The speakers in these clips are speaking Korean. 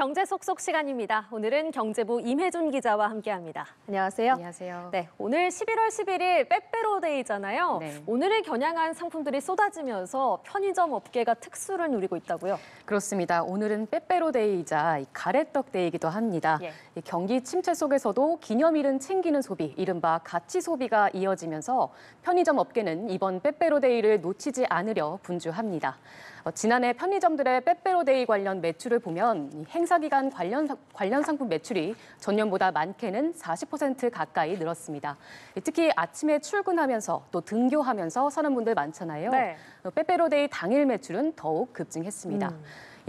경제 속속 시간입니다. 오늘은 경제부 임혜준 기자와 함께합니다. 안녕하세요. 안녕하세요. 네, 오늘 11월 11일 빼빼로데이잖아요. 네. 오늘을 겨냥한 상품들이 쏟아지면서 편의점 업계가 특수를 누리고 있다고요? 그렇습니다. 오늘은 빼빼로데이이자 가래떡데이이기도 합니다. 예. 이 경기 침체 속에서도 기념일은 챙기는 소비, 이른바 가치 소비가 이어지면서 편의점 업계는 이번 빼빼로데이를 놓치지 않으려 분주합니다. 지난해 편의점들의 빼빼로데이 관련 매출을 보면 행사 기간 관련 상품 매출이 전년보다 많게는 40% 가까이 늘었습니다. 특히 아침에 출근하면서 또 등교하면서 사는 분들 많잖아요. 네. 빼빼로데이 당일 매출은 더욱 급증했습니다.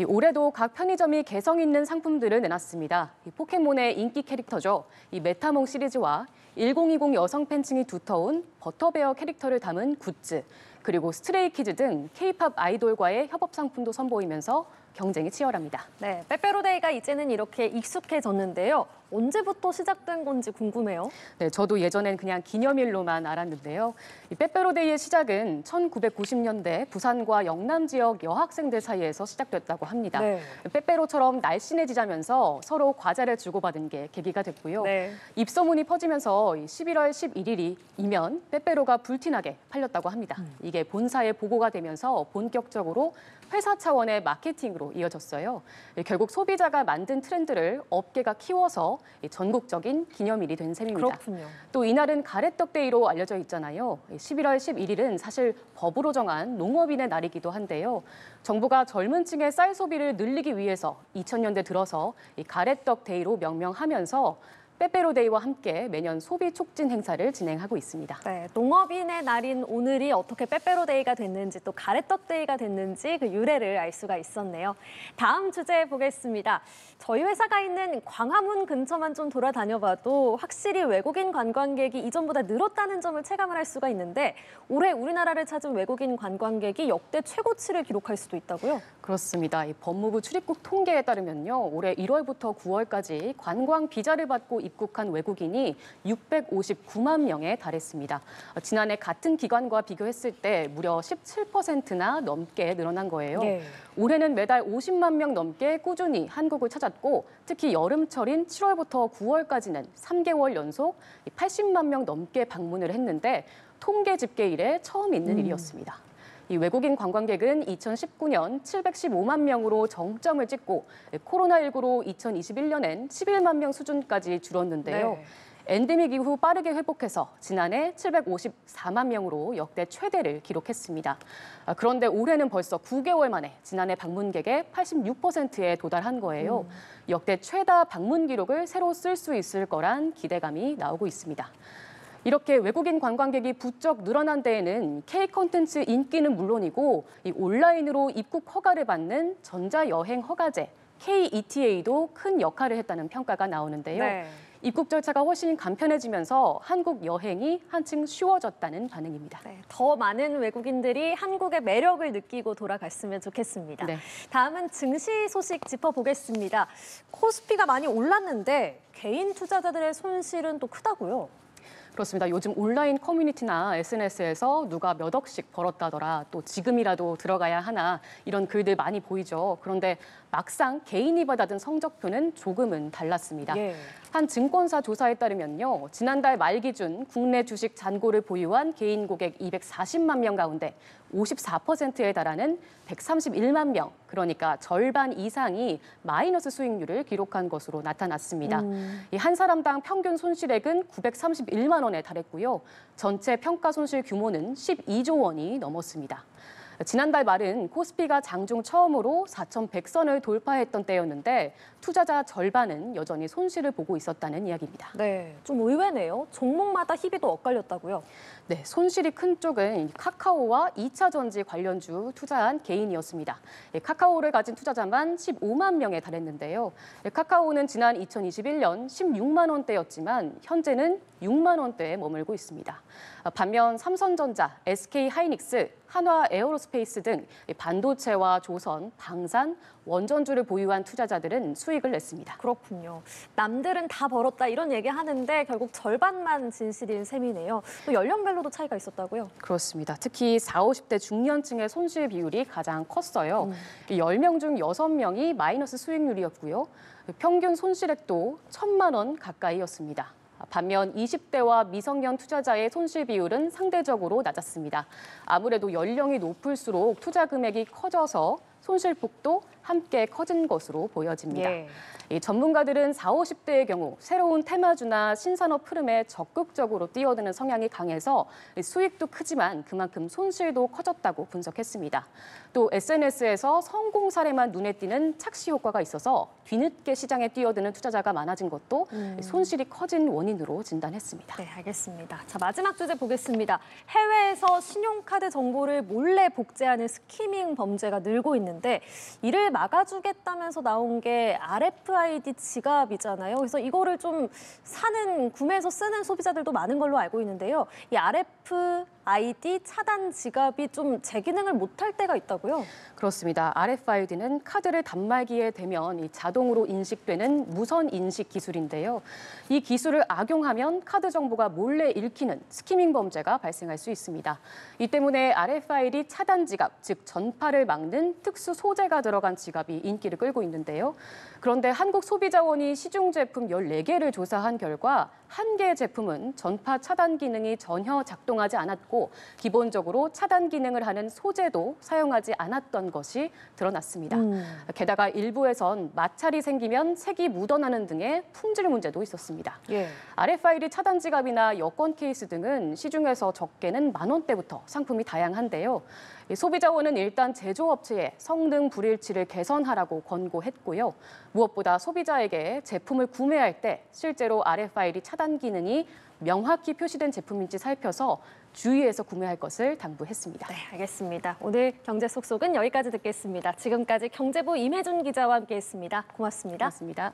올해도 각 편의점이 개성 있는 상품들을 내놨습니다. 포켓몬의 인기 캐릭터죠. 이 메타몽 시리즈와 1020 여성 팬층이 두터운 버터베어 캐릭터를 담은 굿즈, 그리고 스트레이키즈 등 K-팝 아이돌과의 협업 상품도 선보이면서 경쟁이 치열합니다. 네, 빼빼로데이가 이제는 이렇게 익숙해졌는데요. 언제부터 시작된 건지 궁금해요. 네, 저도 예전엔 그냥 기념일로만 알았는데요. 이 빼빼로데이의 시작은 1990년대 부산과 영남 지역 여학생들 사이에서 시작됐다고 합니다. 네. 빼빼로처럼 날씬해지자면서 서로 과자를 주고받은 게 계기가 됐고요. 네. 입소문이 퍼지면서 11월 11일이면 빼빼로가 불티나게 팔렸다고 합니다. 이게 본사에 보고가 되면서 본격적으로 회사 차원의 마케팅으로 이어졌어요. 결국 소비자가 만든 트렌드를 업계가 키워서 전국적인 기념일이 된 셈입니다. 그렇군요. 또 이날은 가래떡데이로 알려져 있잖아요. 11월 11일은 사실 법으로 정한 농업인의 날이기도 한데요. 정부가 젊은 층의 쌀 소비를 늘리기 위해서 2000년대 들어서 이 가래떡데이로 명명하면서 빼빼로데이와 함께 매년 소비 촉진 행사를 진행하고 있습니다. 네, 농업인의 날인 오늘이 어떻게 빼빼로데이가 됐는지 또 가래떡데이가 됐는지 그 유래를 알 수가 있었네요. 다음 주제 보겠습니다. 저희 회사가 있는 광화문 근처만 좀 돌아다녀봐도 확실히 외국인 관광객이 이전보다 늘었다는 점을 체감을 할 수가 있는데 올해 우리나라를 찾은 외국인 관광객이 역대 최고치를 기록할 수도 있다고요? 그렇습니다. 이 법무부 출입국 통계에 따르면요. 올해 1월부터 9월까지 관광 비자를 받고 입국한 외국인이 659만 명에 달했습니다. 지난해 같은 기간과 비교했을 때 무려 17%나 넘게 늘어난 거예요. 네. 올해는 매달 50만 명 넘게 꾸준히 한국을 찾았고 특히 여름철인 7월부터 9월까지는 3개월 연속 80만 명 넘게 방문을 했는데 통계 집계 이래 처음 있는 일이었습니다. 이 외국인 관광객은 2019년 715만 명으로 정점을 찍고 코로나19로 2021년엔 11만 명 수준까지 줄었는데요. 네. 엔데믹 이후 빠르게 회복해서 지난해 754만 명으로 역대 최대를 기록했습니다. 그런데 올해는 벌써 9개월 만에 지난해 방문객의 86%에 도달한 거예요. 역대 최다 방문 기록을 새로 쓸 수 있을 거란 기대감이 나오고 있습니다. 이렇게 외국인 관광객이 부쩍 늘어난 데에는 K-콘텐츠 인기는 물론이고 이 온라인으로 입국 허가를 받는 전자여행 허가제 KETA도 큰 역할을 했다는 평가가 나오는데요. 네. 입국 절차가 훨씬 간편해지면서 한국 여행이 한층 쉬워졌다는 반응입니다. 네, 더 많은 외국인들이 한국의 매력을 느끼고 돌아갔으면 좋겠습니다. 네. 다음은 증시 소식 짚어보겠습니다. 코스피가 많이 올랐는데 개인 투자자들의 손실은 또 크다고요? 그렇습니다. 요즘 온라인 커뮤니티나 SNS에서 누가 몇 억씩 벌었다더라, 또 지금이라도 들어가야 하나 이런 글들 많이 보이죠. 그런데 막상 개인이 받아든 성적표는 조금은 달랐습니다. 예. 한 증권사 조사에 따르면요. 지난달 말 기준 국내 주식 잔고를 보유한 개인 고객 240만 명 가운데 54%에 달하는 131만 명, 그러니까 절반 이상이 마이너스 수익률을 기록한 것으로 나타났습니다. 이 한 사람당 평균 손실액은 931만 원에 달했고요. 전체 평가 손실 규모는 12조 원이 넘었습니다. 지난달 말은 코스피가 장중 처음으로 4,100선을 돌파했던 때였는데 투자자 절반은 여전히 손실을 보고 있었다는 이야기입니다. 네, 좀 의외네요. 종목마다 희비도 엇갈렸다고요? 네, 손실이 큰 쪽은 카카오와 2차 전지 관련주 투자한 개인이었습니다. 카카오를 가진 투자자만 15만 명에 달했는데요. 카카오는 지난 2021년 16만 원대였지만 현재는 6만 원대에 머물고 있습니다. 반면 삼성전자, SK하이닉스, 한화 에어로스페이스 등 반도체와 조선, 방산, 원전주를 보유한 투자자들은 수익을 냈습니다. 그렇군요. 남들은 다 벌었다 이런 얘기 하는데 결국 절반만 진실인 셈이네요. 또 연령별로도 차이가 있었다고요? 그렇습니다. 특히 40, 50대 중년층의 손실 비율이 가장 컸어요. 10명 중 6명이 마이너스 수익률이었고요. 평균 손실액도 1,000만 원 가까이였습니다. 반면 20대와 미성년 투자자의 손실 비율은 상대적으로 낮았습니다. 아무래도 연령이 높을수록 투자 금액이 커져서 손실폭도 함께 커진 것으로 보여집니다. 예. 이 전문가들은 40, 50대의 경우 새로운 테마주나 신산업 흐름에 적극적으로 뛰어드는 성향이 강해서 수익도 크지만 그만큼 손실도 커졌다고 분석했습니다. 또 SNS에서 성공 사례만 눈에 띄는 착시 효과가 있어서 뒤늦게 시장에 뛰어드는 투자자가 많아진 것도 손실이 커진 원인으로 진단했습니다. 네, 알겠습니다. 자, 마지막 주제 보겠습니다. 해외에서 신용카드 정보를 몰래 복제하는 스키밍 범죄가 늘고 있는데 이를 막아주겠다면서 나온 게 RFID 지갑이잖아요. 그래서 이거를 좀 구매해서 쓰는 소비자들도 많은 걸로 알고 있는데요. 이 RFID 차단 지갑이 좀 제 기능을 못할 때가 있다고요? 그렇습니다. RFID는 카드를 단말기에 대면 자동으로 인식되는 무선 인식 기술인데요. 이 기술을 악용하면 카드 정보가 몰래 읽히는 스키밍 범죄가 발생할 수 있습니다. 이 때문에 RFID 차단 지갑, 즉 전파를 막는 특수 소재가 들어간 지갑이 인기를 끌고 있는데요. 그런데 한국소비자원이 시중 제품 14개를 조사한 결과 1개 제품은 전파 차단 기능이 전혀 작동하지 않았고 기본적으로 차단 기능을 하는 소재도 사용하지 않았던 것이 드러났습니다. 게다가 일부에선 마찰이 생기면 색이 묻어나는 등의 품질 문제도 있었습니다. 예. RFID 차단 지갑이나 여권 케이스 등은 시중에서 적게는 10,000원대부터 상품이 다양한데요. 소비자원은 일단 제조업체에 성능 불일치를 개선하라고 권고했고요. 무엇보다 소비자에게 제품을 구매할 때 실제로 RFID 차단 기능이 명확히 표시된 제품인지 살펴서 주의해서 구매할 것을 당부했습니다. 네, 알겠습니다. 오늘 경제 속속은 여기까지 듣겠습니다. 지금까지 경제부 임혜준 기자와 함께했습니다. 고맙습니다. 고맙습니다.